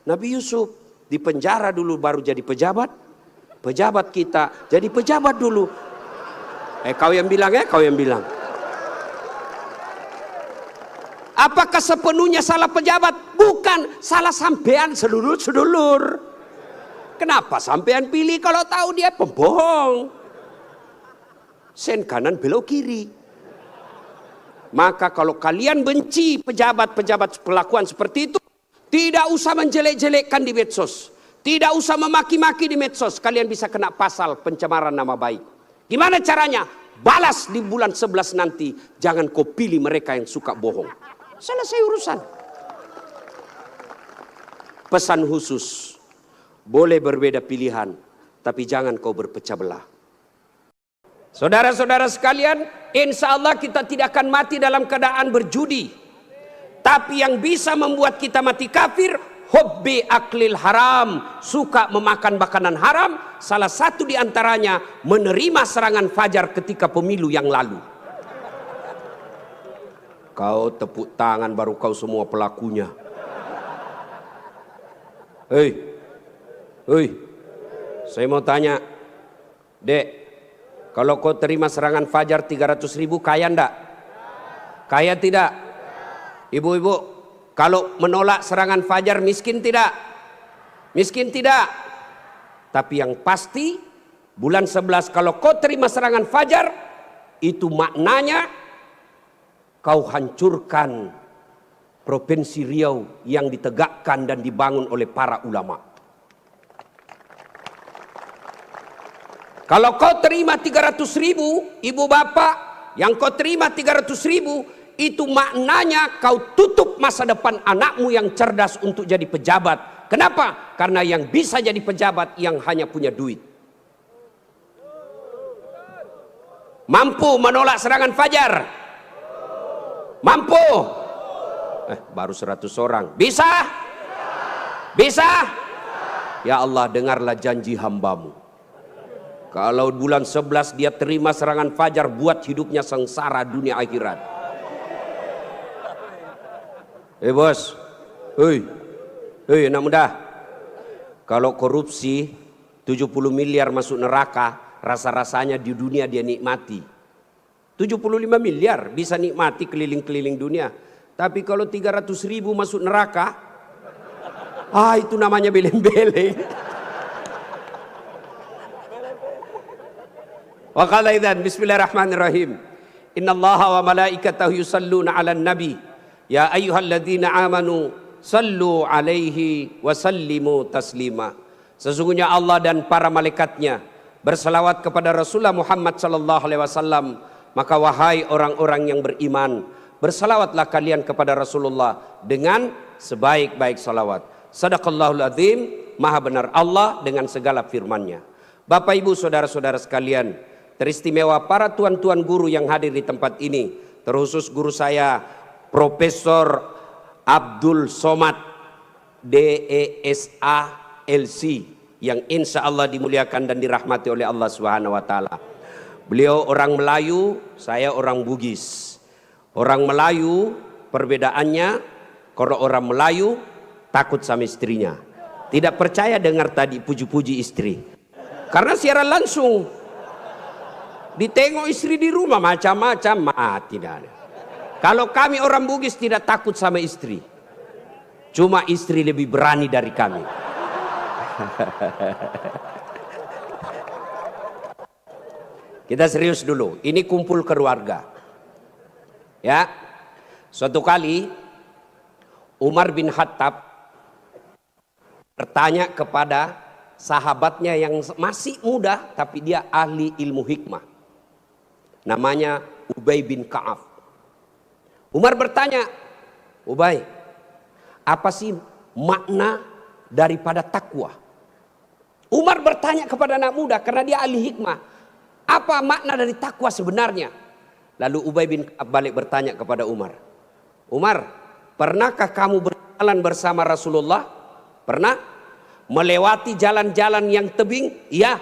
Nabi Yusuf di penjara dulu baru jadi pejabat. Pejabat kita jadi pejabat dulu. Kau yang bilang ya, kau yang bilang. Apakah sepenuhnya salah pejabat? Bukan, salah sampean sedulur-sedulur. Kenapa sampean pilih kalau tahu dia pembohong? Sen kanan belok kiri. Maka kalau kalian benci pejabat-pejabat kelakuan seperti itu, tidak usah menjelek-jelekkan di medsos. Tidak usah memaki-maki di medsos. Kalian bisa kena pasal pencemaran nama baik. Gimana caranya? Balas di bulan 11 nanti. Jangan kau pilih mereka yang suka bohong. Selesai urusan. Pesan khusus. Boleh berbeda pilihan, tapi jangan kau berpecah belah. Saudara-saudara sekalian, insya Allah kita tidak akan mati dalam keadaan berjudi. Tapi yang bisa membuat kita mati kafir, hubbi aklil haram, suka memakan makanan haram. Salah satu di antaranya menerima serangan fajar ketika pemilu yang lalu. Kau tepuk tangan baru kau semua pelakunya. Hei, saya mau tanya, Dek, kalau kau terima serangan fajar 300.000 kaya ndak? Kaya tidak? Ibu-ibu, kalau menolak serangan fajar miskin tidak? Miskin tidak? Tapi yang pasti bulan 11 kalau kau terima serangan fajar, itu maknanya kau hancurkan Provinsi Riau yang ditegakkan dan dibangun oleh para ulama. Kalau kau terima 300.000, ibu bapak, yang kau terima 300.000, itu maknanya kau tutup masa depan anakmu yang cerdas untuk jadi pejabat. Kenapa? Karena yang bisa jadi pejabat yang hanya punya duit. Mampu menolak serangan fajar? Mampu? Baru 100 orang. Bisa? Bisa? Ya Allah, dengarlah janji hambamu. Kalau bulan 11 dia terima serangan fajar, buat hidupnya sengsara dunia akhirat. Bos, anak muda, kalau korupsi 70 miliar masuk neraka, rasa-rasanya di dunia dia nikmati. 75 miliar bisa nikmati keliling-keliling dunia. Tapi kalau 300.000 masuk neraka, itu namanya beleng-beleng. Wa qala idzan bismillahirrahmanirrahim. Innallaha wa malaikatahu yusalluna 'alan nabi. Ya ayyuhalladzina amanu sallu 'alaihi wa sallimu taslima. Sesungguhnya Allah dan para malaikatnya berselawat kepada Rasulullah Muhammad sallallahu alaihi wasallam. Maka wahai orang-orang yang beriman, bersalawatlah kalian kepada Rasulullah dengan sebaik-baik salawat. Sadaqallahul azim, maha benar Allah dengan segala firman-Nya. Bapak Ibu saudara-saudara sekalian, teristimewa para tuan-tuan guru yang hadir di tempat ini, terkhusus guru saya Profesor Abdul Somad DESA LC yang insya Allah dimuliakan dan dirahmati oleh Allah Subhanahu wa taala. Beliau orang Melayu, saya orang Bugis. Orang Melayu perbedaannya, kalau orang Melayu takut sama istrinya, tidak percaya dengar tadi puji-puji istri, karena siaran langsung ditengok istri di rumah macam-macam, tidak ada. Kalau kami orang Bugis tidak takut sama istri, cuma istri lebih berani dari kami. Kita serius dulu, ini kumpul keluarga. Ya, suatu kali Umar bin Khattab bertanya kepada sahabatnya yang masih muda, tapi dia ahli ilmu hikmah. Namanya Ubay bin Ka'ab. Umar bertanya, Ubay, apa sih makna daripada takwa? Umar bertanya kepada anak muda karena dia ahli hikmah. Apa makna dari takwa sebenarnya? Lalu Ubay bin Ka'ab balik bertanya kepada Umar. Umar, pernahkah kamu berjalan bersama Rasulullah? Pernah? Melewati jalan-jalan yang tebing? Iya.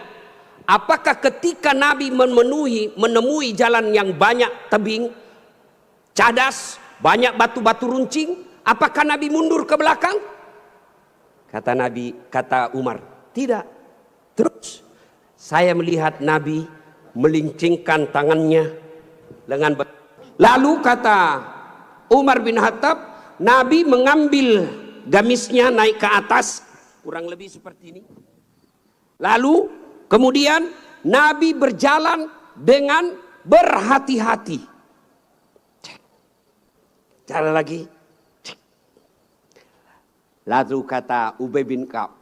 Apakah ketika Nabi menemui jalan yang banyak tebing, cadas, banyak batu-batu runcing, apakah Nabi mundur ke belakang? Kata Nabi, kata Umar, tidak. Terus saya melihat Nabi melincingkan tangannya lengan. Lalu kata Umar bin Khattab, Nabi mengambil gamisnya naik ke atas, kurang lebih seperti ini. Lalu kemudian Nabi berjalan dengan berhati-hati. Jalan lagi. Lalu kata Ubay bin Ka'ab,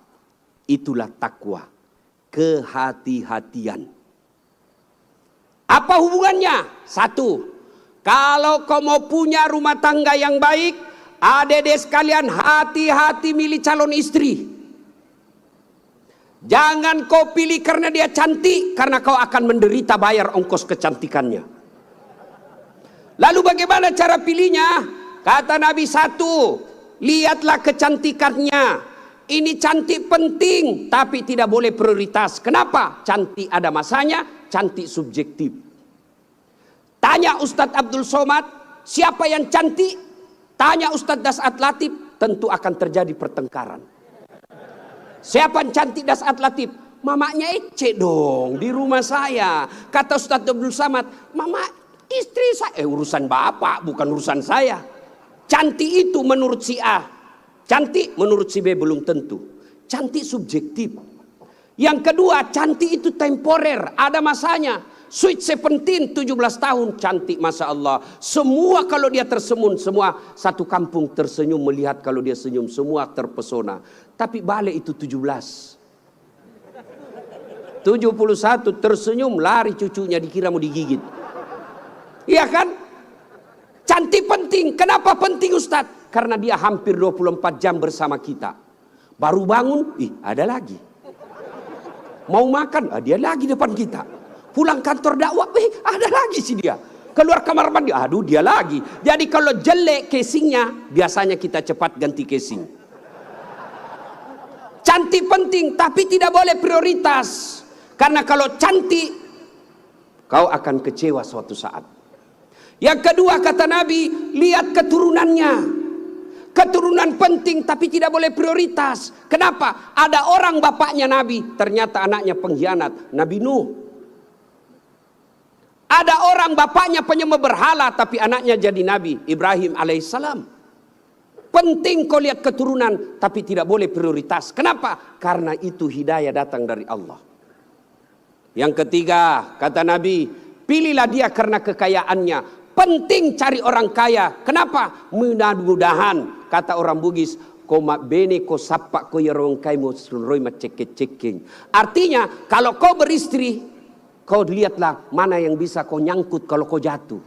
itulah takwa, kehati-hatian. Apa hubungannya? Satu, kalau kau mau punya rumah tangga yang baik, adik-adik sekalian, hati-hati milih calon istri. Jangan kau pilih karena dia cantik, karena kau akan menderita bayar ongkos kecantikannya. Lalu bagaimana cara pilihnya? Kata Nabi, satu, lihatlah kecantikannya. Ini cantik penting, tapi tidak boleh prioritas. Kenapa? Cantik ada masanya, cantik subjektif. Tanya Ustadz Abdul Somad, siapa yang cantik? Tanya Ustadz Das'at Latif, tentu akan terjadi pertengkaran. Siapa yang cantik Das'at Latif? Mamanya Ece dong, di rumah saya. Kata Ustadz Abdul Somad, mama istri saya, urusan bapak, bukan urusan saya. Cantik itu menurut si A, cantik menurut si B belum tentu. Cantik subjektif. Yang kedua, cantik itu temporer, ada masanya. Sweet 17, 17 tahun, cantik Masya Allah. Semua kalau dia tersenyum, semua satu kampung tersenyum melihat kalau dia senyum, semua terpesona. Tapi balik itu 17. 71 tersenyum, lari cucunya dikira mau digigit. Iya kan? Cantik penting. Kenapa penting Ustadz? Karena dia hampir 24 jam bersama kita. Baru bangun, ada lagi. Mau makan, dia lagi depan kita. Pulang kantor dakwah, ada lagi sih dia. Keluar kamar mandi, aduh dia lagi. Jadi kalau jelek casingnya, biasanya kita cepat ganti casing. Cantik penting, tapi tidak boleh prioritas. Karena kalau cantik, kau akan kecewa suatu saat. Yang kedua kata Nabi, lihat keturunannya. Keturunan penting tapi tidak boleh prioritas. Kenapa? Ada orang bapaknya Nabi, ternyata anaknya pengkhianat, Nabi Nuh. Ada orang bapaknya penyembah berhala tapi anaknya jadi Nabi, Ibrahim alaihissalam. Penting kau lihat keturunan tapi tidak boleh prioritas. Kenapa? Karena itu hidayah datang dari Allah. Yang ketiga kata Nabi, pilihlah dia karena kekayaannya. Penting cari orang kaya. Kenapa? Mudah-mudahan kata orang Bugis, koma bene ko sapa ko yarong kai mo suroi macek-ceking. Artinya kalau kau beristri, kau lihatlah mana yang bisa kau nyangkut kalau kau jatuh.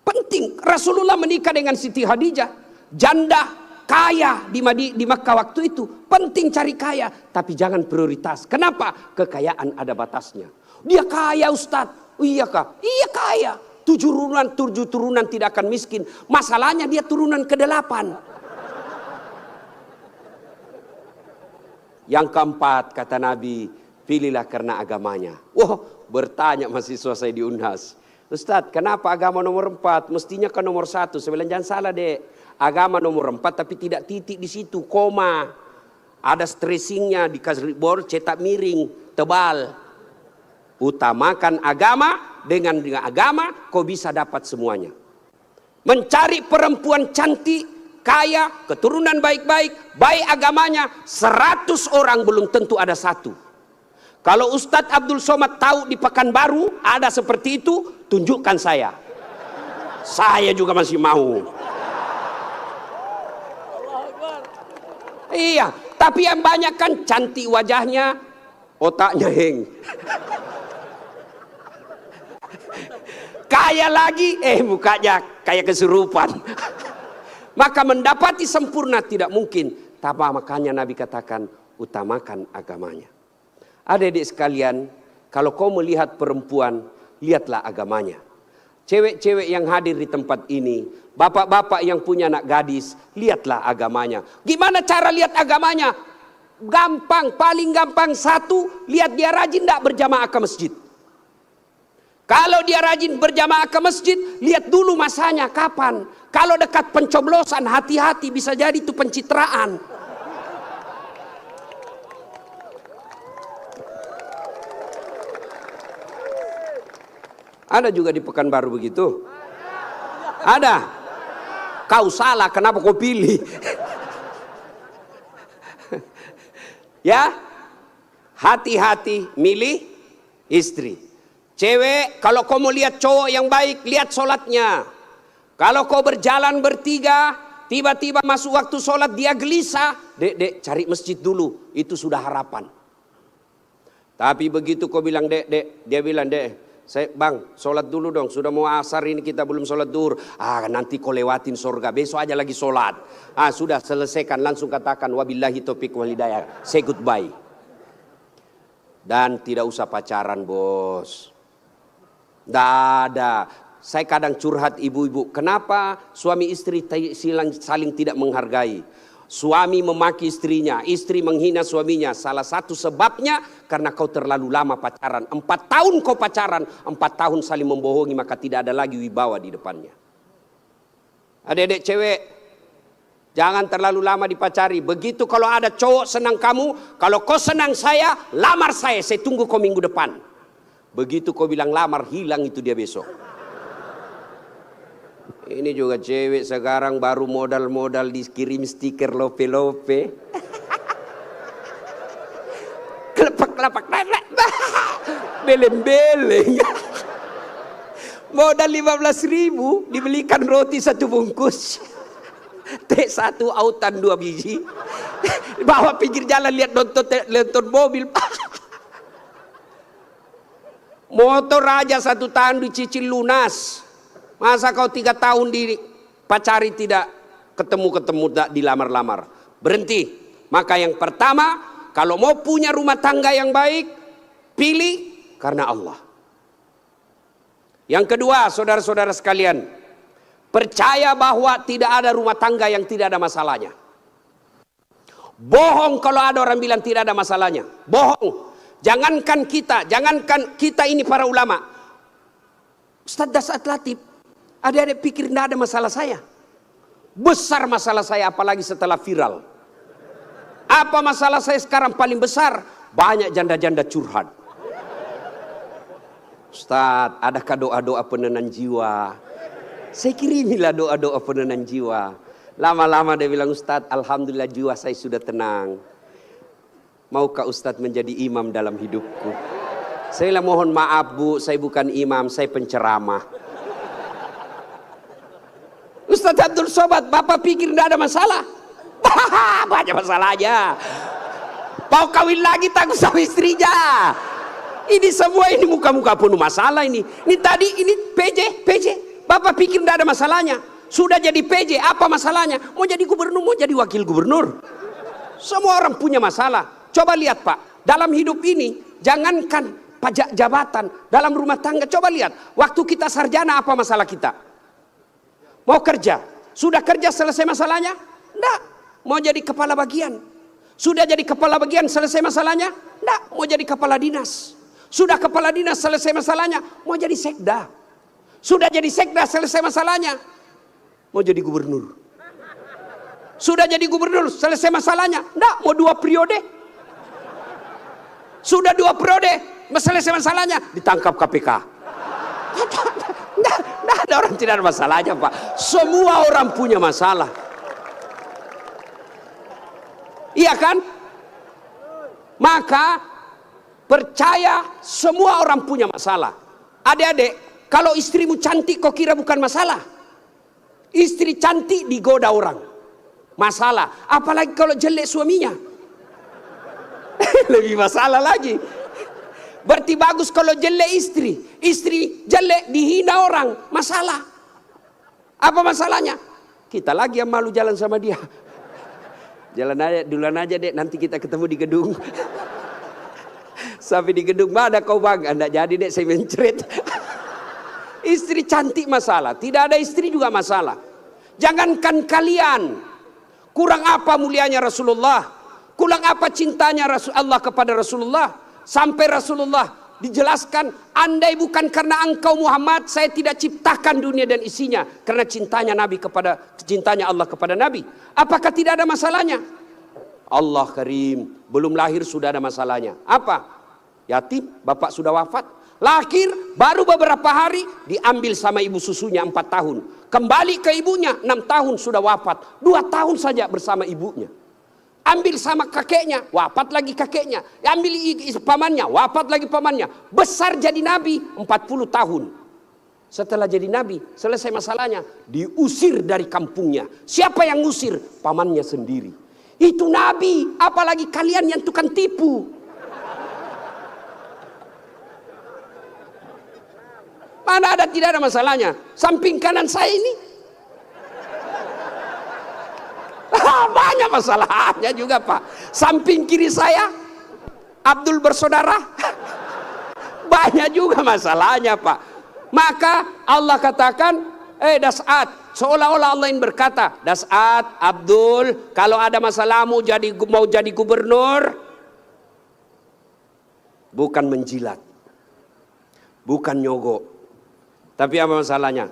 Penting. Rasulullah menikah dengan Siti Khadijah, janda kaya di Makkah waktu itu. Penting cari kaya, tapi jangan prioritas. Kenapa? Kekayaan ada batasnya. Dia kaya Ustadz. Iya kah? Iya kaya. 7 turunan tidak akan miskin. Masalahnya dia turunan ke-8. Yang keempat kata Nabi, pilihlah karena agamanya. Wah, bertanya mahasiswa saya di Unhas, Ustadz, kenapa agama nomor 4? Mestinya kan nomor 1. Saya bilang jangan salah dek. Agama nomor 4 tapi tidak titik di situ, koma. Ada stressingnya, dikasih board cetak miring, tebal. Utamakan agama, dengan agama kau bisa dapat semuanya. Mencari perempuan cantik, kaya, keturunan baik-baik, baik agamanya, 100 orang belum tentu ada 1. Kalau Ustadz Abdul Somad tahu di Pekanbaru ada seperti itu, tunjukkan saya. Saya juga masih mau. Iya, tapi yang banyak kan cantik wajahnya, otaknya heng. Kaya lagi, mukanya kayak kesurupan. Maka mendapati sempurna tidak mungkin. Tapi makanya Nabi katakan, utamakan agamanya. Adik-adik sekalian, kalau kau melihat perempuan, lihatlah agamanya. Cewek-cewek yang hadir di tempat ini, bapak-bapak yang punya anak gadis, lihatlah agamanya. Gimana cara lihat agamanya? Gampang, paling gampang. 1, lihat dia rajin tidak berjamaah ke masjid. Kalau dia rajin berjamaah ke masjid, lihat dulu masanya kapan. Kalau dekat pencoblosan, hati-hati, bisa jadi itu pencitraan. Ada juga di Pekanbaru begitu? Ada? Kau salah, kenapa kau pilih? Ya, hati-hati milih istri. Cewek, kalau kau mau lihat cowok yang baik, lihat sholatnya. Kalau kau berjalan bertiga, tiba-tiba masuk waktu sholat dia gelisah, dek cari masjid dulu, itu sudah harapan. Tapi begitu kau bilang dek, dia bilang bang sholat dulu dong, sudah mau asar ini kita belum sholat duhur. Nanti kau lewatin surga, besok aja lagi sholat. Sudah selesaikan, langsung katakan wabillahi taufiq wal hidayah, say goodbye. Dan tidak usah pacaran bos. Tidak ada. Saya kadang curhat ibu-ibu, kenapa suami istri saling tidak menghargai? Suami memaki istrinya, istri menghina suaminya. Salah satu sebabnya karena kau terlalu lama pacaran. 4 tahun kau pacaran, 4 tahun saling membohongi, maka tidak ada lagi wibawa di depannya. Adik-adik cewek, jangan terlalu lama dipacari. Begitu kalau ada cowok senang kamu, kalau kau senang saya, lamar saya tunggu kau minggu depan. Begitu kau bilang lamar, hilang itu dia besok. Ini juga cewek sekarang baru modal dikirim stiker lope-lope. Kelepak-kelepak, beleng-beleng. Modal 15.000, dibelikan roti 1 bungkus. Teh 1 autan 2 biji. Bawa pinggir jalan lihat nonton mobil. Motor aja 1 tahun dicicil lunas. Masa kau 3 tahun dipacari tidak ketemu dilamar-lamar. Berhenti. Maka yang pertama, kalau mau punya rumah tangga yang baik, pilih karena Allah. Yang kedua, saudara-saudara sekalian, percaya bahwa tidak ada rumah tangga yang tidak ada masalahnya. Bohong kalau ada orang bilang tidak ada masalahnya. Bohong. Jangankan kita ini para ulama. Ustaz Dasat Latif, adik-adik pikir tidak ada masalah saya. Besar masalah saya, apalagi setelah viral. Apa masalah saya sekarang paling besar? Banyak janda-janda curhat. Ustaz, adakah doa-doa penenang jiwa? Saya kirimilah doa-doa penenang jiwa. Lama-lama dia bilang, Ustaz, alhamdulillah jiwa saya sudah tenang. Maukah Ustadz menjadi imam dalam hidupku? Saya mohon maaf bu, saya bukan imam, saya penceramah. Ustadz Abdul Somad, bapak pikir tidak ada masalah? Banyak masalahnya. Mau kawin lagi takut sama istrinya. Ini semua ini muka-muka penuh masalah ini. Ini tadi ini PJ. Bapak pikir tidak ada masalahnya. Sudah jadi PJ, apa masalahnya? Mau jadi gubernur, mau jadi wakil gubernur. Semua orang punya masalah. Coba lihat Pak, dalam hidup ini jangankan pajak jabatan, dalam rumah tangga coba lihat. Waktu kita sarjana apa masalah kita? Mau kerja, sudah kerja selesai masalahnya? Enggak. Mau jadi kepala bagian, sudah jadi kepala bagian selesai masalahnya? Enggak. Mau jadi kepala dinas, sudah kepala dinas selesai masalahnya? Mau jadi sekda, sudah jadi sekda selesai masalahnya? Mau jadi gubernur, sudah jadi gubernur selesai masalahnya? Enggak. Mau 2 periode? Sudah 2 periode, selesai masalahnya, ditangkap KPK. Tidak ada orang tidak ada masalahnya Pak. Semua orang punya masalah. Iya kan? Maka percaya semua orang punya masalah. Adik-adik, kalau istrimu cantik kok kira bukan masalah? Istri cantik digoda orang, masalah. Apalagi kalau jelek suaminya. Lebih masalah lagi. Berarti bagus kalau jelek istri jelek dihina orang, masalah. Apa masalahnya? Kita lagi yang malu jalan sama dia. Jalan aja, duluan aja dek, nanti kita ketemu di gedung. Sampai di gedung, mana kau bang? Anda jadi dek, saya mencret. Istri cantik masalah, tidak ada istri juga masalah. Jangankan kalian, kurang apa mulianya Rasulullah? Kurang apa cintanya Allah kepada Rasulullah? Sampai Rasulullah dijelaskan, andai bukan karena engkau Muhammad, saya tidak ciptakan dunia dan isinya. Karena cintanya Allah kepada Nabi. Apakah tidak ada masalahnya? Allah Karim, belum lahir sudah ada masalahnya. Apa? Yatim, bapak sudah wafat. Lahir, baru beberapa hari diambil sama ibu susunya 4 tahun. Kembali ke ibunya 6 tahun sudah wafat. 2 tahun saja bersama ibunya. Ambil sama kakeknya, wafat lagi kakeknya. Ambil pamannya, wafat lagi pamannya. Besar jadi nabi 40 tahun. Setelah jadi nabi, selesai masalahnya, diusir dari kampungnya. Siapa yang ngusir? Pamannya sendiri. Itu nabi, apalagi kalian yang tukang tipu. Mana ada, tidak ada masalahnya. Samping kanan saya ini banyak masalahnya juga Pak. Samping kiri saya Abdul bersaudara banyak juga masalahnya Pak. Maka Allah katakan, Das'at, seolah-olah Allah yang berkata, Das'at, Abdul, kalau ada masalahmu mau jadi gubernur, bukan menjilat, bukan nyogok, tapi apa masalahnya?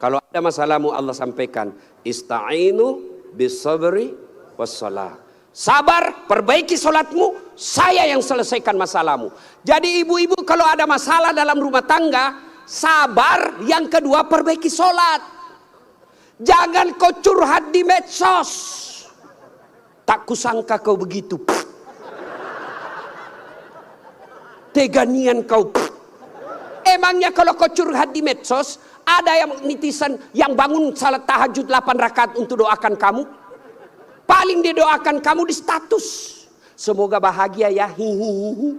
Kalau ada masalahmu Allah sampaikan, ista'inu bisabri wassalah. Sabar, perbaiki solatmu, saya yang selesaikan masalahmu. Jadi ibu-ibu kalau ada masalah dalam rumah tangga, sabar. Yang kedua, perbaiki solat. Jangan kau curhat di medsos. Tak kusangka kau begitu. Teganian kau. Emangnya kalau kau curhat di medsos, ada yang netizen yang bangun salat tahajud 8 rakaat untuk doakan kamu? Paling dia doakan kamu di status, semoga bahagia ya, hihihi.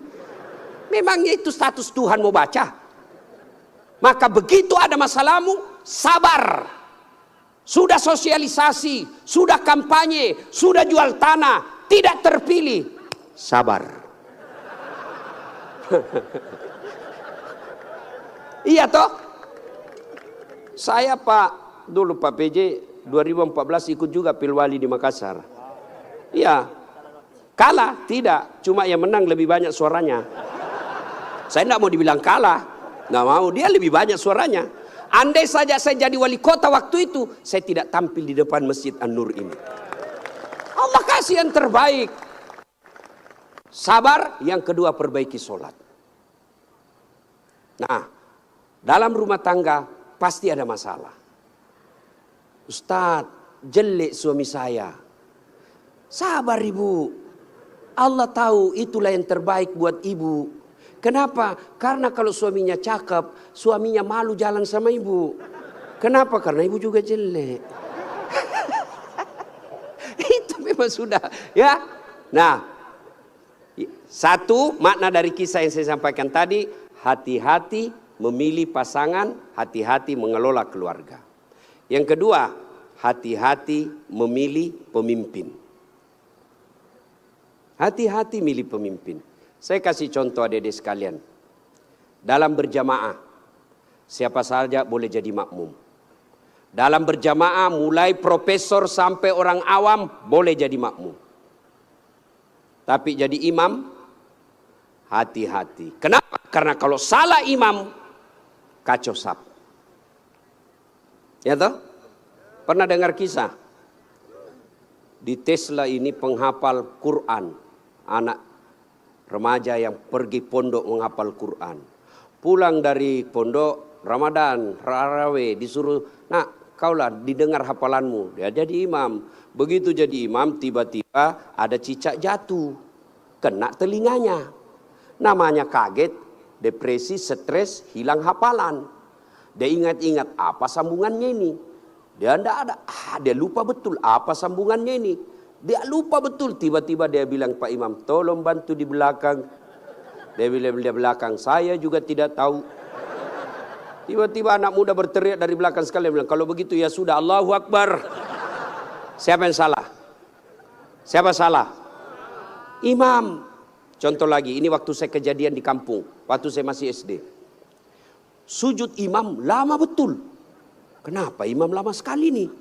Memangnya itu status Tuhan mau baca? Maka begitu ada masalahmu, sabar. Sudah sosialisasi, sudah kampanye, sudah jual tanah, tidak terpilih, sabar. Iya toh? Saya dulu Pak PJ 2014 ikut juga Pilwali di Makassar. Iya. Kalah? Tidak. Cuma yang menang lebih banyak suaranya. Saya tidak mau dibilang kalah. Nggak mau. Dia lebih banyak suaranya. Andai saja saya jadi wali kota waktu itu, saya tidak tampil di depan Masjid An-Nur ini. Allah kasih yang terbaik. Sabar. Yang kedua, perbaiki sholat. Nah, dalam rumah tangga pasti ada masalah. Ustaz, jelek suami saya. Sabar ibu. Allah tahu itulah yang terbaik buat ibu. Kenapa? Karena kalau suaminya cakep, suaminya malu jalan sama ibu. Kenapa? Karena ibu juga jelek. Itu memang sudah. Ya. Nah, satu makna dari kisah yang saya sampaikan tadi, hati-hati memilih pasangan, hati-hati mengelola keluarga. Yang kedua, hati-hati memilih pemimpin. Hati-hati milih pemimpin. Saya kasih contoh adik-adik sekalian. Dalam berjamaah, siapa saja boleh jadi makmum. Dalam berjamaah, mulai profesor sampai orang awam boleh jadi makmum. Tapi jadi imam, hati-hati. Kenapa? Karena kalau salah imam, kacau sap. Ya toh? Pernah dengar kisah? Di Tesla ini penghafal Quran. Anak remaja yang pergi pondok menghafal Quran. Pulang dari pondok, Ramadan, Tarawih, disuruh, nak kaulah didengar hafalanmu. Dia jadi imam. Begitu jadi imam, tiba-tiba ada cicak jatuh. Kena telinganya. Namanya kaget, depresi, stres, hilang hafalan. Dia ingat-ingat apa sambungannya ini. Dia tidak ada. Dia lupa betul apa sambungannya ini. Dia lupa betul. Tiba-tiba dia bilang, Pak Imam, tolong bantu di belakang. Dia bilang di belakang, saya juga tidak tahu. Tiba-tiba anak muda berteriak dari belakang sekali. Dia bilang, kalau begitu ya sudah, Allahu Akbar. Siapa yang salah? Siapa salah? Imam. Contoh lagi, ini waktu saya kejadian di kampung. Waktu saya masih SD. Sujud imam lama betul. Kenapa imam lama sekali nih?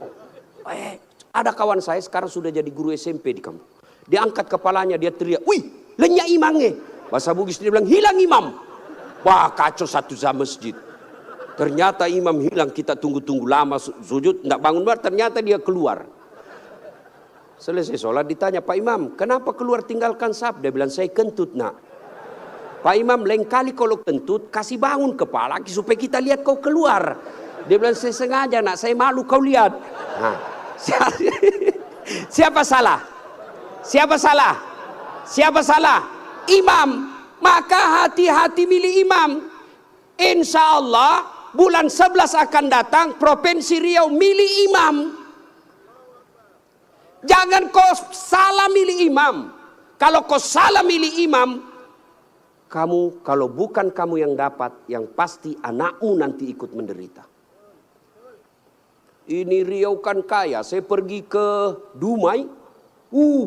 Ada kawan saya sekarang sudah jadi guru SMP di kampung. Dia angkat kepalanya, dia teriak, wih, lenyap imamnya. Bahasa Bugis dia bilang, hilang imam. Wah, kacau satu masjid. Ternyata imam hilang, kita tunggu-tunggu lama sujud, tidak bangun, ternyata dia keluar. Selesai sholat ditanya, Pak Imam, kenapa keluar tinggalkan saf? Dia bilang, saya kentut nak. Pak Imam, lain kali kalau kentut, kasih bangun kepala supaya kita lihat kau keluar. Dia bilang, saya sengaja nak, saya malu kau lihat. Nah, siapa salah? Siapa salah? Siapa salah? Imam. Maka hati-hati milih imam. Insya Allah bulan 11 akan datang, Provinsi Riau milih imam. Jangan kau salah milih imam. Kalau kau salah milih imam, kamu, kalau bukan kamu yang dapat, yang pasti anakmu nanti ikut menderita. Ini Riau kan kaya. Saya pergi ke Dumai,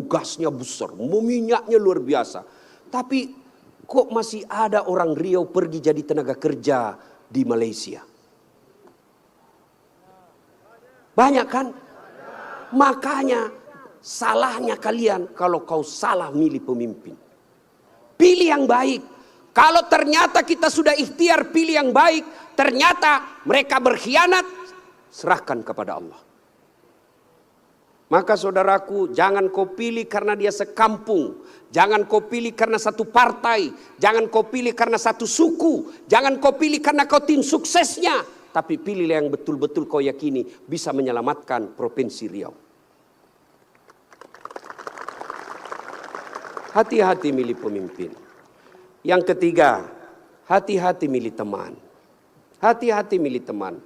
gasnya besar, minyaknya luar biasa. Tapi kok masih ada orang Riau pergi jadi tenaga kerja di Malaysia? Banyak kan? Makanya salahnya kalian kalau kau salah milih pemimpin. Pilih yang baik. Kalau ternyata kita sudah ikhtiar pilih yang baik, ternyata mereka berkhianat, serahkan kepada Allah. Maka saudaraku, jangan kau pilih karena dia sekampung. Jangan kau pilih karena satu partai. Jangan kau pilih karena satu suku. Jangan kau pilih karena kau tim suksesnya. Tapi pilihlah yang betul-betul kau yakini bisa menyelamatkan Provinsi Riau. Hati-hati milih pemimpin. Yang ketiga, hati-hati milih teman. Hati-hati milih teman.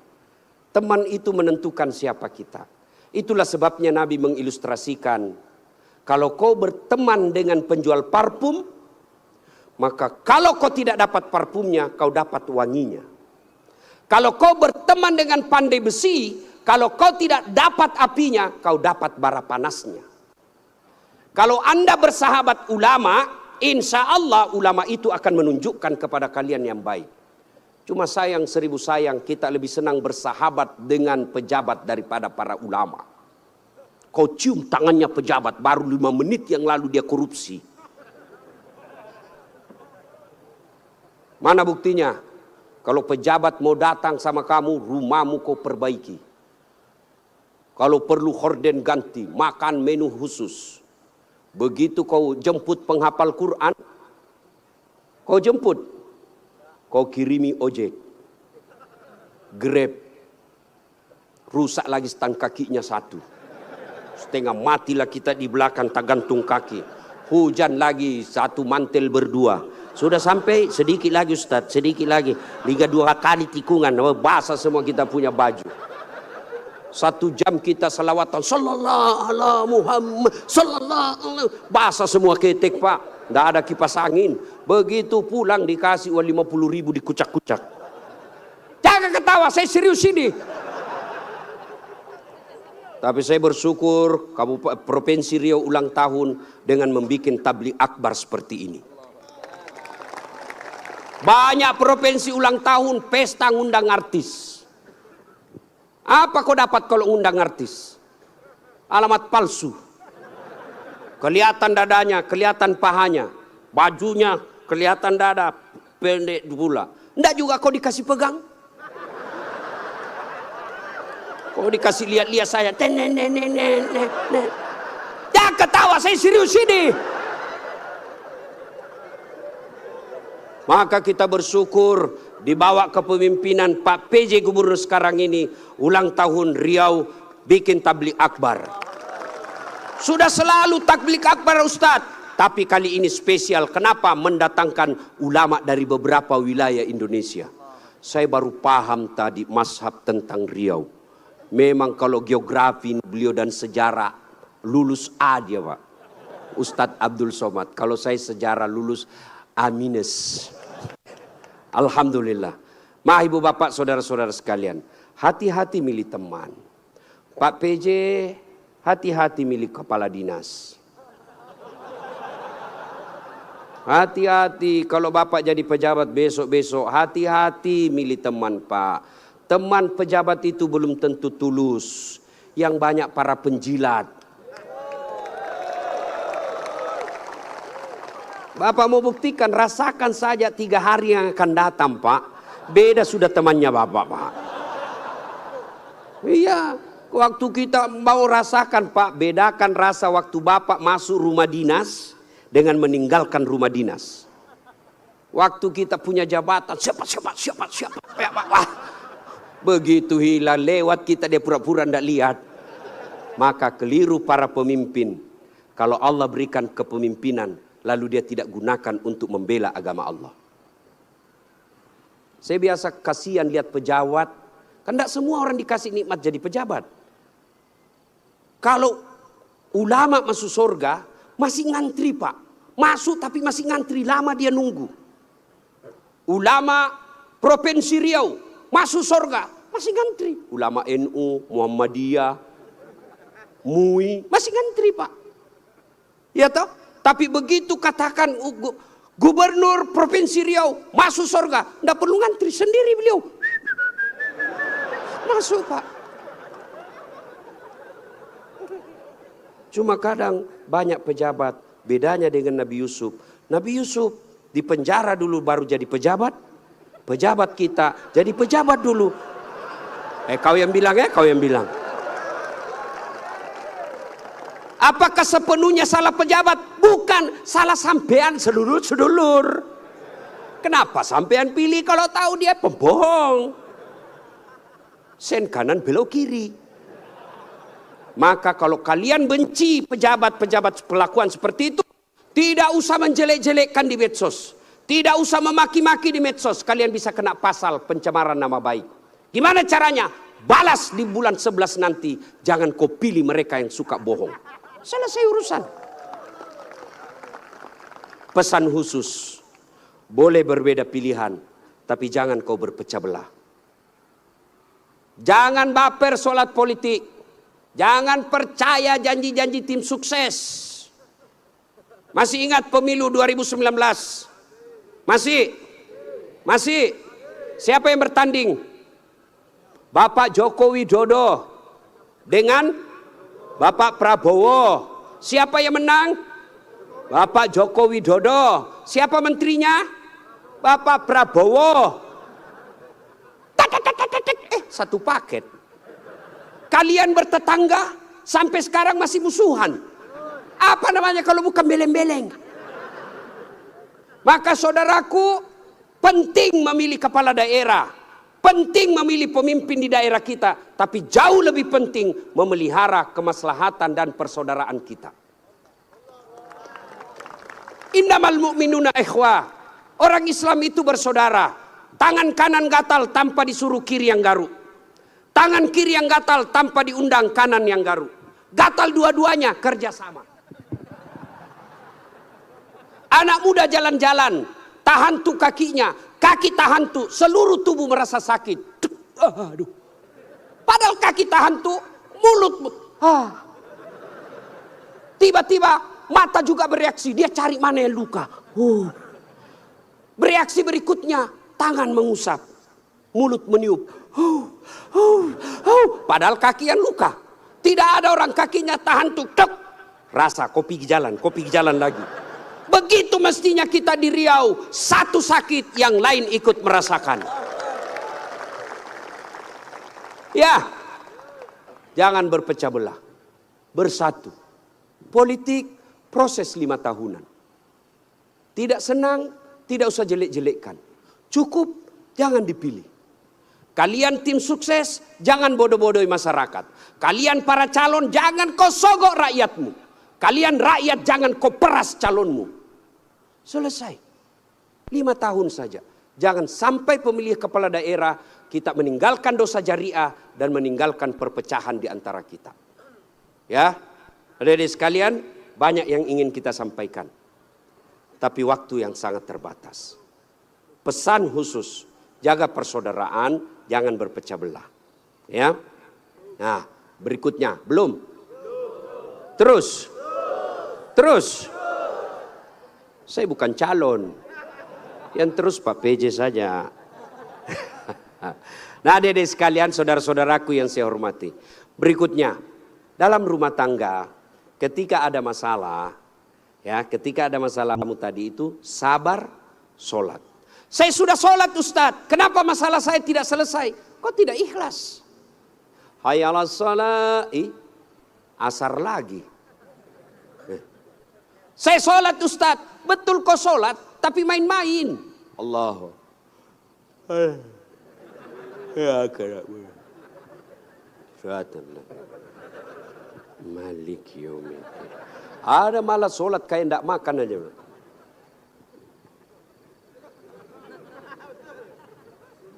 Teman itu menentukan siapa kita. Itulah sebabnya Nabi mengilustrasikan, kalau kau berteman dengan penjual parfum, maka kalau kau tidak dapat parfumnya, kau dapat wanginya. Kalau kau berteman dengan pandai besi, kalau kau tidak dapat apinya, kau dapat bara panasnya. Kalau Anda bersahabat ulama, insya Allah ulama itu akan menunjukkan kepada kalian yang baik. Cuma sayang 1000 sayang, kita lebih senang bersahabat dengan pejabat daripada para ulama. Kau cium tangannya pejabat, baru 5 menit yang lalu dia korupsi. Mana buktinya? Kalau pejabat mau datang sama kamu, rumahmu kau perbaiki. Kalau perlu horden ganti, makan menu khusus. Begitu kau jemput penghafal Quran, kau jemput, kau kirimi ojek, Grab, rusak lagi stang kakinya satu, setengah matilah kita di belakang tak gantung kaki, hujan lagi satu mantel berdua, sudah sampai sedikit lagi Ustaz, sedikit lagi, 2 kali tikungan, basah semua kita punya baju. 1 jam kita salawatan, sallallahu ala Muhammad, sallallahu, basah semua ketek Pak, tidak ada kipas angin. Begitu pulang dikasih uang 50.000 dikucak-kucak. Jangan ketawa, saya serius ini. Tapi saya bersyukur Provinsi Riau ulang tahun dengan membuat tabligh akbar seperti ini. Banyak provinsi ulang tahun pesta ngundang artis. Apa kau dapat kalau undang artis? Alamat palsu. Kelihatan dadanya, kelihatan pahanya. Bajunya kelihatan dada, pendek pula. Enggak juga kau dikasih pegang. Kau dikasih lihat-lihat saya. Jangan ketawa, saya serius ini. Maka kita bersyukur dibawa kepemimpinan Pak PJ Gubernur sekarang ini, ulang tahun Riau bikin tabligh akbar. Sudah selalu tabligh akbar Ustadz, tapi kali ini spesial. Kenapa? Mendatangkan ulama dari beberapa wilayah Indonesia. Saya baru paham tadi mazhab tentang Riau. Memang kalau geografi beliau dan sejarah lulus A dia Pak, Ustadz Abdul Somad. Kalau saya sejarah lulus A-. Alhamdulillah. Ma ibu bapak saudara-saudara sekalian, hati-hati milih teman. Pak PJ, hati-hati milih kepala dinas. Hati-hati kalau bapak jadi pejabat besok-besok, hati-hati milih teman Pak. Teman pejabat itu belum tentu tulus, yang banyak para penjilat. Bapak mau buktikan, rasakan saja 3 hari yang akan datang, Pak. Beda sudah temannya Bapak, Pak. Iya, waktu kita mau rasakan, Pak, bedakan rasa waktu Bapak masuk rumah dinas dengan meninggalkan rumah dinas. Waktu kita punya jabatan, siapa. Ya, Pak. Wah, begitu hilang lewat kita dia pura-pura tidak lihat. Maka keliru para pemimpin. Kalau Allah berikan kepemimpinan, lalu dia tidak gunakan untuk membela agama Allah. Saya biasa kasihan lihat pejabat. Kan tidak semua orang dikasih nikmat jadi pejabat. Kalau ulama masuk surga, masih ngantri, Pak. Masuk tapi masih ngantri, lama dia nunggu. Ulama Provinsi Riau masuk surga, masih ngantri. Ulama NU, Muhammadiyah, MUI, masih ngantri, Pak. Ya toh? Tapi begitu katakan Gubernur Provinsi Riau masuk surga, tidak perlu ngantri, sendiri beliau masuk, Pak. Cuma kadang banyak pejabat, bedanya dengan Nabi Yusuf. Nabi Yusuf di penjara dulu baru jadi pejabat. Pejabat kita jadi pejabat dulu. Kau yang bilang kau yang bilang. Apakah sepenuhnya salah pejabat? Bukan, salah sampean sedulur-sedulur. Kenapa sampean pilih kalau tahu dia pembohong? Sen kanan belok kiri. Maka kalau kalian benci pejabat-pejabat perlakuan seperti itu, tidak usah menjelek-jelekkan di medsos. Tidak usah memaki-maki di medsos. Kalian bisa kena pasal pencemaran nama baik. Gimana caranya? Balas di bulan 11 nanti. Jangan kau pilih mereka yang suka bohong. Selesai urusan. Pesan khusus. Boleh berbeda pilihan, tapi jangan kau berpecah belah. Jangan baper solat politik. Jangan percaya janji-janji tim sukses. Masih ingat pemilu 2019? Masih. Siapa yang bertanding? Bapak Joko Widodo dengan Bapak Prabowo. Siapa yang menang? Bapak Joko Widodo. Siapa menterinya? Bapak Prabowo. Satu paket. Kalian bertetangga sampai sekarang masih musuhan. Apa namanya kalau bukan beleng-beleng? Maka saudaraku, penting memilih kepala daerah. Penting memilih pemimpin di daerah kita. Tapi jauh lebih penting memelihara kemaslahatan dan persaudaraan kita. Innamal mu'minuna ikhwah. Orang Islam itu bersaudara. Tangan kanan gatal tanpa disuruh kiri yang garuk. Tangan kiri yang gatal tanpa diundang kanan yang garuk. Gatal dua-duanya kerjasama. Anak muda jalan-jalan, tahan tuh kakinya, kaki tahan tuh, seluruh tubuh merasa sakit. Aduh. Padahal kaki tahan tuh, mulut. Tiba-tiba mata juga bereaksi, dia cari mana yang luka. Bereaksi berikutnya, tangan mengusap, mulut meniup. Padahal kaki yang luka. Tidak ada orang kakinya tahan tuh, rasa kopi jalan lagi. Begitu mestinya kita di Riau, satu sakit yang lain ikut merasakan. Ya, jangan berpecah belah, bersatu. Politik proses 5 tahunan. Tidak senang, tidak usah jelek-jelekkan. Cukup, jangan dipilih. Kalian tim sukses, jangan bodoh-bodohi masyarakat. Kalian para calon, jangan kau sogok rakyatmu. Kalian rakyat, jangan kau peras calonmu. Selesai. 5 tahun saja. Jangan sampai pemilih kepala daerah kita meninggalkan dosa jariah dan meninggalkan perpecahan di antara kita. Ya, adik-adik sekalian, banyak yang ingin kita sampaikan. Tapi waktu yang sangat terbatas. Pesan khusus, jaga persaudaraan, jangan berpecah belah. Ya. Nah, berikutnya, belum? Terus. Saya bukan calon. Yang terus Pak PJ saja. Nah, adik-adik sekalian, saudara-saudaraku yang saya hormati. Berikutnya, dalam rumah tangga, ketika ada masalah, Ya, ketika ada masalahmu tadi itu sabar, sholat. Saya sudah sholat Ustadz, kenapa masalah saya tidak selesai? Kok tidak ikhlas? Hayya 'alas shalah, asar lagi. Saya sholat Ustadz, betul kok sholat, tapi main-main. Allah. Ya kerabu. Syaitanlah. Malik yaumiddin. Ada malah sholat kayak tidak makan aja.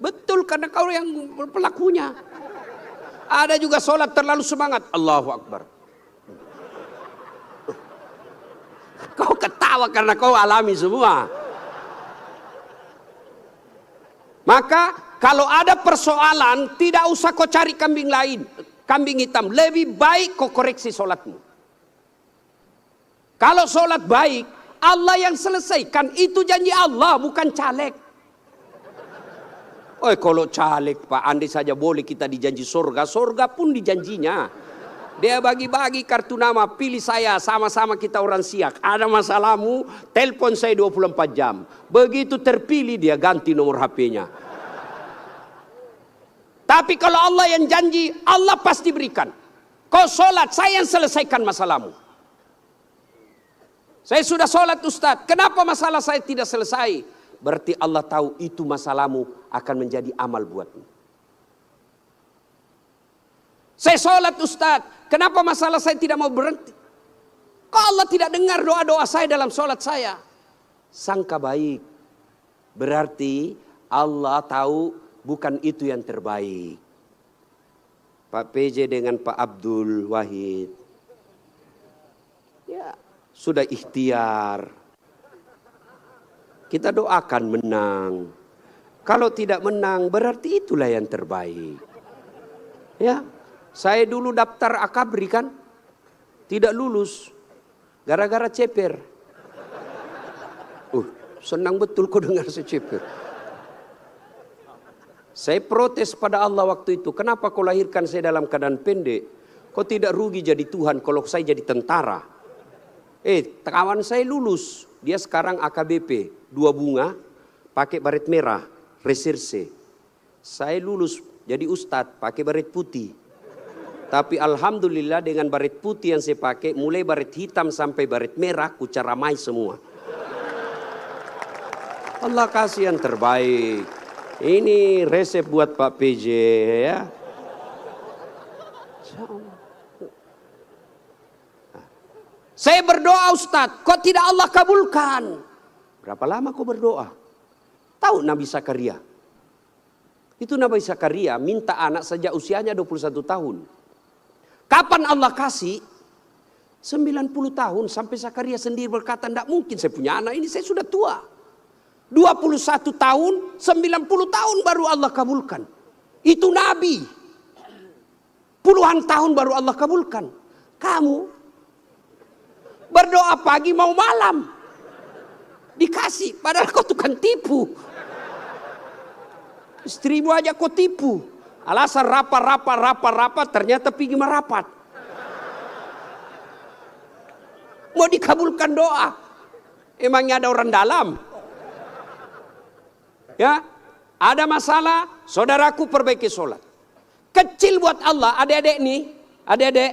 Betul, karena kau yang pelakunya. Ada juga sholat terlalu semangat. Allahu Akbar. Kau ketawa karena kau alami semua. Maka kalau ada persoalan, tidak usah kau cari kambing lain, kambing hitam. Lebih baik kau koreksi sholatmu. Kalau sholat baik, Allah yang selesaikan. Itu janji Allah, bukan caleg. Oh, kalau caleg Pak, andai saja boleh kita dijanji surga. Surga pun dijanjinya. Dia bagi-bagi kartu nama, pilih saya, sama-sama kita orang Siak. Ada masalahmu, telepon saya 24 jam. Begitu terpilih dia ganti nomor HP-nya. Tapi kalau Allah yang janji, Allah pasti berikan. Kau sholat, saya yang selesaikan masalahmu. Saya sudah sholat Ustadz, kenapa masalah saya tidak selesai? Berarti Allah tahu itu masalahmu akan menjadi amal buatmu. Saya sholat Ustadz, kenapa masalah saya tidak mau berhenti? Kok Allah tidak dengar doa-doa saya dalam sholat saya? Sangka baik. Berarti Allah tahu bukan itu yang terbaik. Pak PJ dengan Pak Abdul Wahid. Ya, sudah ikhtiar. Kita doakan menang. Kalau tidak menang berarti itulah yang terbaik. Ya, saya dulu daftar Akabri kan, tidak lulus gara-gara ceper. Senang betul kau dengar saya ceper. Saya protes pada Allah waktu itu. Kenapa kau lahirkan saya dalam keadaan pendek? Kau tidak rugi jadi Tuhan kalau saya jadi tentara. Kawan saya lulus. Dia sekarang AKBP. 2 bunga. Pakai baret merah. Reserse. Saya lulus jadi ustadz. Pakai baret putih. Tapi alhamdulillah dengan baret putih yang saya pakai. Mulai baret hitam sampai baret merah. Kucaramai semua. Allah kasih yang terbaik. Ini resep buat Pak PJ ya. Saya berdoa Ustadz, kok tidak Allah kabulkan? Berapa lama kau berdoa? Tahu Nabi Zakaria? Itu Nabi Zakaria minta anak sejak usianya 21 tahun. Kapan Allah kasih? 90 tahun sampai Zakaria sendiri berkata, tidak mungkin saya punya anak ini, saya sudah tua. 21 tahun, 90 tahun baru Allah kabulkan. Itu Nabi. Puluhan tahun baru Allah kabulkan. Kamu berdoa pagi mau malam. Dikasih, padahal kau tukang tipu. Istrimu aja kau tipu. Alasan rapat, ternyata pergi merapat. Mau dikabulkan doa. Emangnya ada orang dalam? Ya, ada masalah, saudaraku perbaiki sholat. Kecil buat Allah, adik-adik nih, adik-adik.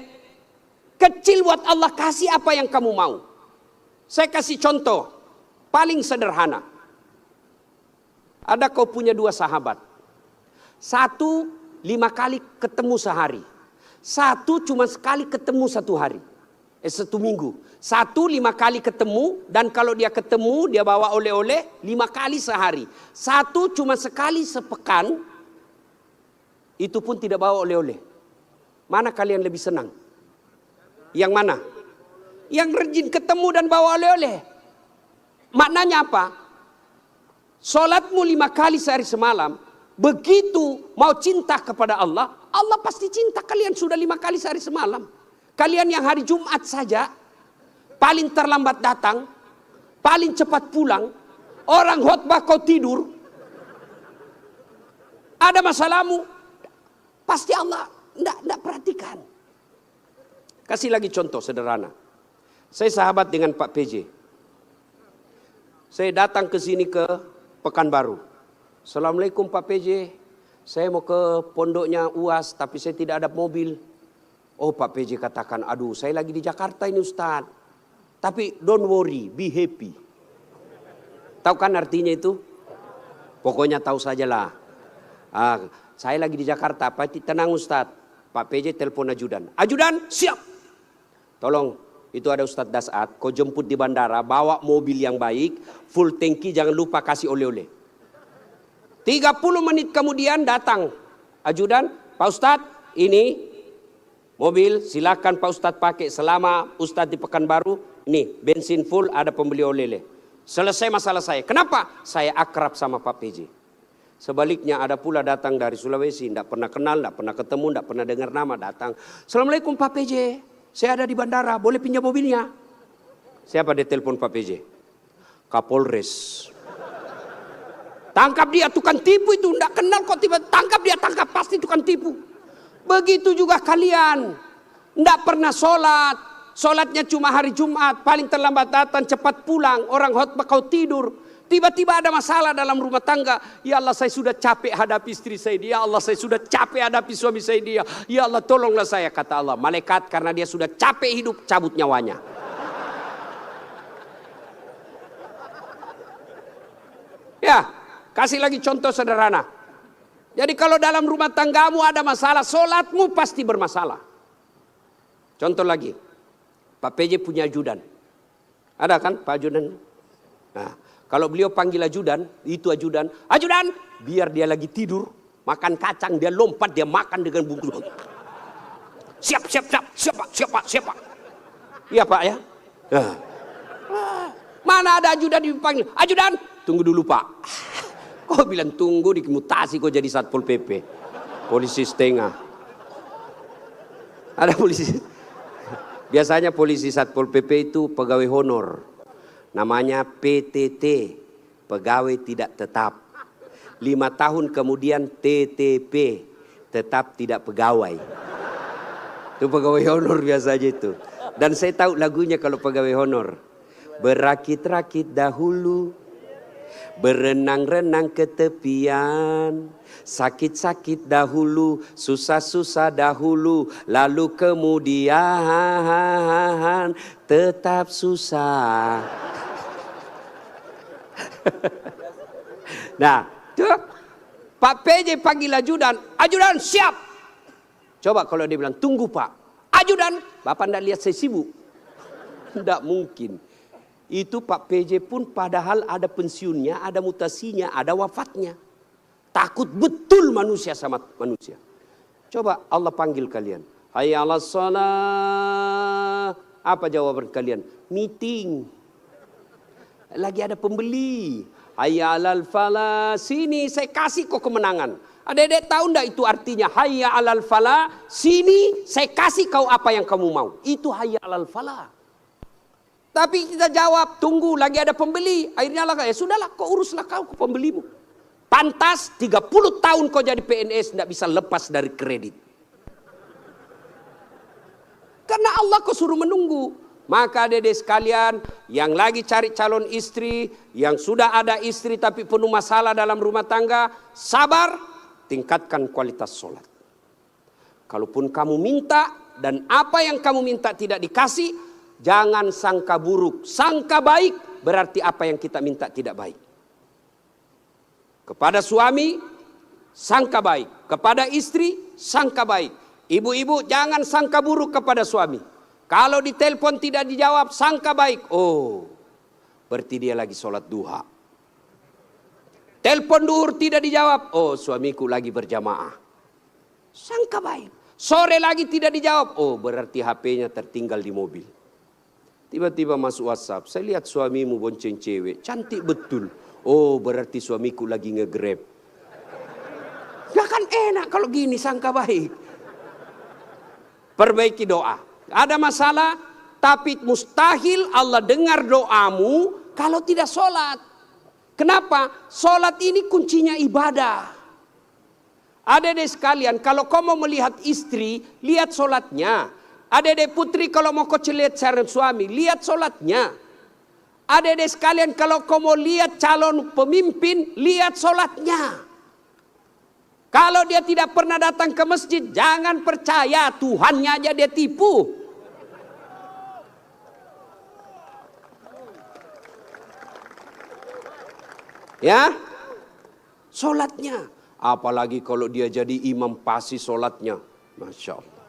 Kecil buat Allah, kasih apa yang kamu mau. Saya kasih contoh, paling sederhana. Ada kau punya 2 sahabat. 1 5 kali ketemu sehari. 1 cuma sekali ketemu 1 hari. 1 minggu. 1 5 kali ketemu, dan kalau dia ketemu dia bawa oleh-oleh 5 kali sehari. 1 cuma sekali sepekan, itu pun tidak bawa oleh-oleh. Mana kalian lebih senang? Yang mana? Yang rajin ketemu dan bawa oleh-oleh. Maknanya apa? Sholatmu 5 kali sehari semalam, begitu mau cinta kepada Allah, Allah pasti cinta kalian sudah 5 kali sehari semalam. Kalian yang hari Jumat saja paling terlambat datang, paling cepat pulang, orang khotbah kau tidur. Ada masalahmu, pasti Allah tidak perhatikan. Kasih lagi contoh sederhana. Saya sahabat dengan Pak PJ. Saya datang ke sini ke Pekanbaru. Assalamualaikum Pak PJ. Saya mau ke pondoknya UAS tapi saya tidak ada mobil. Oh Pak PJ katakan, aduh saya lagi di Jakarta ini Ustaz. Tapi don't worry, be happy. Tahu kan artinya itu? Pokoknya tahu sajalah. Saya lagi di Jakarta, tenang Ustaz. Pak PJ telepon ajudan. Ajudan siap. Tolong, itu ada Ustadz Dasat, kau jemput di bandara, bawa mobil yang baik, full tangki, jangan lupa kasih oleh-oleh. 30 menit kemudian datang ajudan, Pak Ustadz ini mobil silakan Pak Ustadz pakai selama Ustadz di Pekanbaru, ini bensin full, ada pembeli oleh-oleh. Selesai masalah saya. Kenapa? Saya akrab sama Pak PJ. Sebaliknya ada pula datang dari Sulawesi, tidak pernah kenal, tidak pernah ketemu, tidak pernah dengar nama, datang. Assalamualaikum Pak PJ, saya ada di bandara, boleh pinjam mobilnya? Siapa dia telepon Pak PJ? Kapolres. Tangkap dia, tukang tipu itu, tidak kenal kok tiba tangkap dia, tangkap pasti tukang tipu. Begitu juga kalian, tidak pernah sholat, sholatnya cuma hari Jumat, paling terlambat datang, cepat pulang, orang khotbah kau tidur. Tiba-tiba ada masalah dalam rumah tangga. Ya Allah saya sudah capek hadapi istri saya. Ya Allah saya sudah capek hadapi suami saya dia. Ya Allah tolonglah saya, kata Allah. Malaikat karena dia sudah capek hidup, cabut nyawanya. Ya, kasih lagi contoh sederhana. Jadi kalau dalam rumah tanggamu ada masalah, sholatmu pasti bermasalah. Contoh lagi, Pak PJ punya ajudan. Ada kan Pak ajudan? Nah, kalau beliau panggil ajudan, itu ajudan, ajudan, biar dia lagi tidur, makan kacang, dia lompat, dia makan dengan bungkus. Siap, siap, siap, siap, Pak, siap, Pak, siap, Pak. Iya Pak ya. Nah. Mana ada ajudan dipanggil, ajudan, tunggu dulu Pak. Kau bilang tunggu, dimutasi kau jadi Satpol PP. Polisi setengah. Ada polisi. Biasanya polisi Satpol PP itu pegawai honor. Namanya PTT, pegawai tidak tetap. 5 tahun kemudian TTP, tetap tidak pegawai. Itu pegawai honor biasanya itu. Dan saya tahu lagunya kalau pegawai honor. Berakit-rakit dahulu, berenang-renang ke tepian, sakit-sakit dahulu, susah-susah dahulu, lalu kemudian tetap susah. Nah, tuh, Pak PJ panggil ajudan, ajudan siap. Coba kalau dia bilang tunggu Pak, ajudan, Bapak tidak lihat saya sibuk. Tidak mungkin. Itu Pak PJ pun padahal ada pensiunnya, ada mutasinya, ada wafatnya. Takut betul manusia sama manusia. Coba Allah panggil kalian. Hayya 'alas shalah. Apa jawaban kalian? Meeting. Lagi ada pembeli. Hayya 'alal falah. Sini saya kasih kau kemenangan. Adik-adik tahu enggak itu artinya hayya 'alal falah? Sini saya kasih kau apa yang kamu mau. Itu hayya 'alal falah. Tapi kita jawab, tunggu lagi ada pembeli. Akhirnya lah, ya sudahlah kau uruslah kau ke pembelimu. Pantas 30 tahun kau jadi PNS tidak bisa lepas dari kredit. Karena Allah kau suruh menunggu. Maka adik-adik sekalian yang lagi cari calon istri, yang sudah ada istri tapi penuh masalah dalam rumah tangga, sabar, tingkatkan kualitas sholat. Kalaupun kamu minta dan apa yang kamu minta tidak dikasih, jangan sangka buruk, sangka baik, berarti apa yang kita minta tidak baik. Kepada suami, sangka baik. Kepada istri, sangka baik. Ibu-ibu jangan sangka buruk kepada suami. Kalau ditelepon tidak dijawab, sangka baik. Oh, berarti dia lagi sholat duha. Telepon duhur tidak dijawab. Oh, suamiku lagi berjamaah. Sangka baik. Sore lagi tidak dijawab. Oh, berarti HP-nya tertinggal di mobil. Tiba-tiba masuk WhatsApp, saya lihat suamimu bonceng cewek, cantik betul. Oh, berarti suamiku lagi nge-grab. Gak kan enak kalau gini, sangka baik. Perbaiki doa. Ada masalah, tapi mustahil Allah dengar doamu kalau tidak sholat. Kenapa? Sholat ini kuncinya ibadah. Adik-adik sekalian, kalau kau mau melihat istri, lihat sholatnya. Adik-adik putri kalau mau kau lihat calon suami, lihat solatnya. Adik-adik sekalian kalau kau mau lihat calon pemimpin, lihat solatnya. Kalau dia tidak pernah datang ke masjid, jangan percaya, Tuhannya aja dia tipu. Ya, solatnya. Apalagi kalau dia jadi imam pasti solatnya, Masya Allah.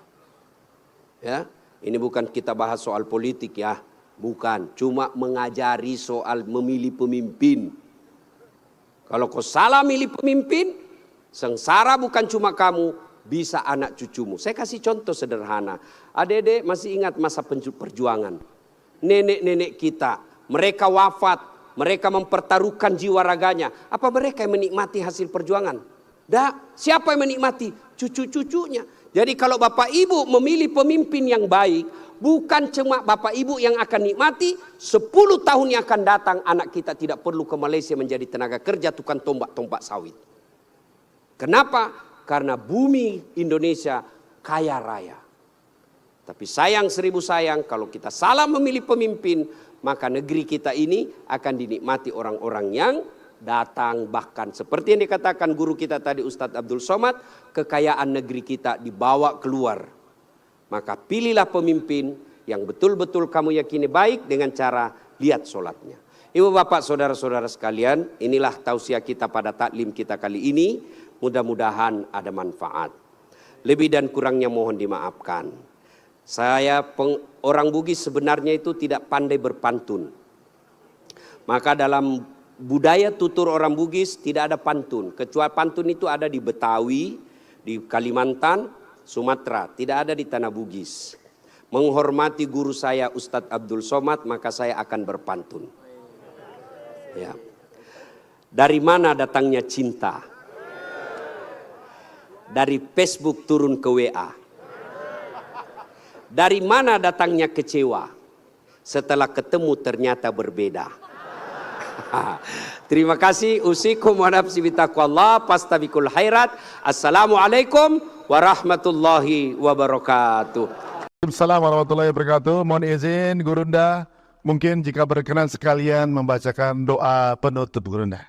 Ya, ini bukan kita bahas soal politik ya, bukan. Cuma mengajari soal memilih pemimpin. Kalau kau salah milih pemimpin, sengsara bukan cuma kamu, bisa anak cucumu. Saya kasih contoh sederhana. Adik-adik masih ingat masa perjuangan. Nenek-nenek kita, mereka wafat. Mereka mempertaruhkan jiwa raganya. Apa mereka yang menikmati hasil perjuangan? Dah, siapa yang menikmati? Cucu-cucunya. Jadi kalau Bapak Ibu memilih pemimpin yang baik, bukan cuma Bapak Ibu yang akan nikmati, 10 tahun yang akan datang anak kita tidak perlu ke Malaysia menjadi tenaga kerja tukang tombak-tombak sawit. Kenapa? Karena bumi Indonesia kaya raya. Tapi sayang seribu sayang kalau kita salah memilih pemimpin, maka negeri kita ini akan dinikmati orang-orang yang datang. Bahkan seperti yang dikatakan guru kita tadi Ustadz Abdul Somad, kekayaan negeri kita dibawa keluar. Maka pilihlah pemimpin yang betul-betul kamu yakini baik dengan cara lihat solatnya. Ibu bapak saudara-saudara sekalian, inilah tausiah kita pada taklim kita kali ini. Mudah-mudahan ada manfaat. Lebih dan kurangnya mohon dimaafkan. Saya orang Bugis sebenarnya itu tidak pandai berpantun. Maka dalam budaya tutur orang Bugis tidak ada pantun. Kecuali pantun itu ada di Betawi, di Kalimantan, Sumatera. Tidak ada di tanah Bugis. Menghormati guru saya Ustadz Abdul Somad, maka saya akan berpantun. Ya. Dari mana datangnya cinta? Dari Facebook turun ke WA. Dari mana datangnya kecewa? Setelah ketemu ternyata berbeda. Terima kasih. Usikum wa nafsi bitaqwallah pastabikul khairat. Assalamualaikum warahmatullahi wabarakatuh. Assalamualaikum warahmatullahi wabarakatuh. Mohon izin Gurunda, mungkin jika berkenan sekalian membacakan doa penutup Gurunda.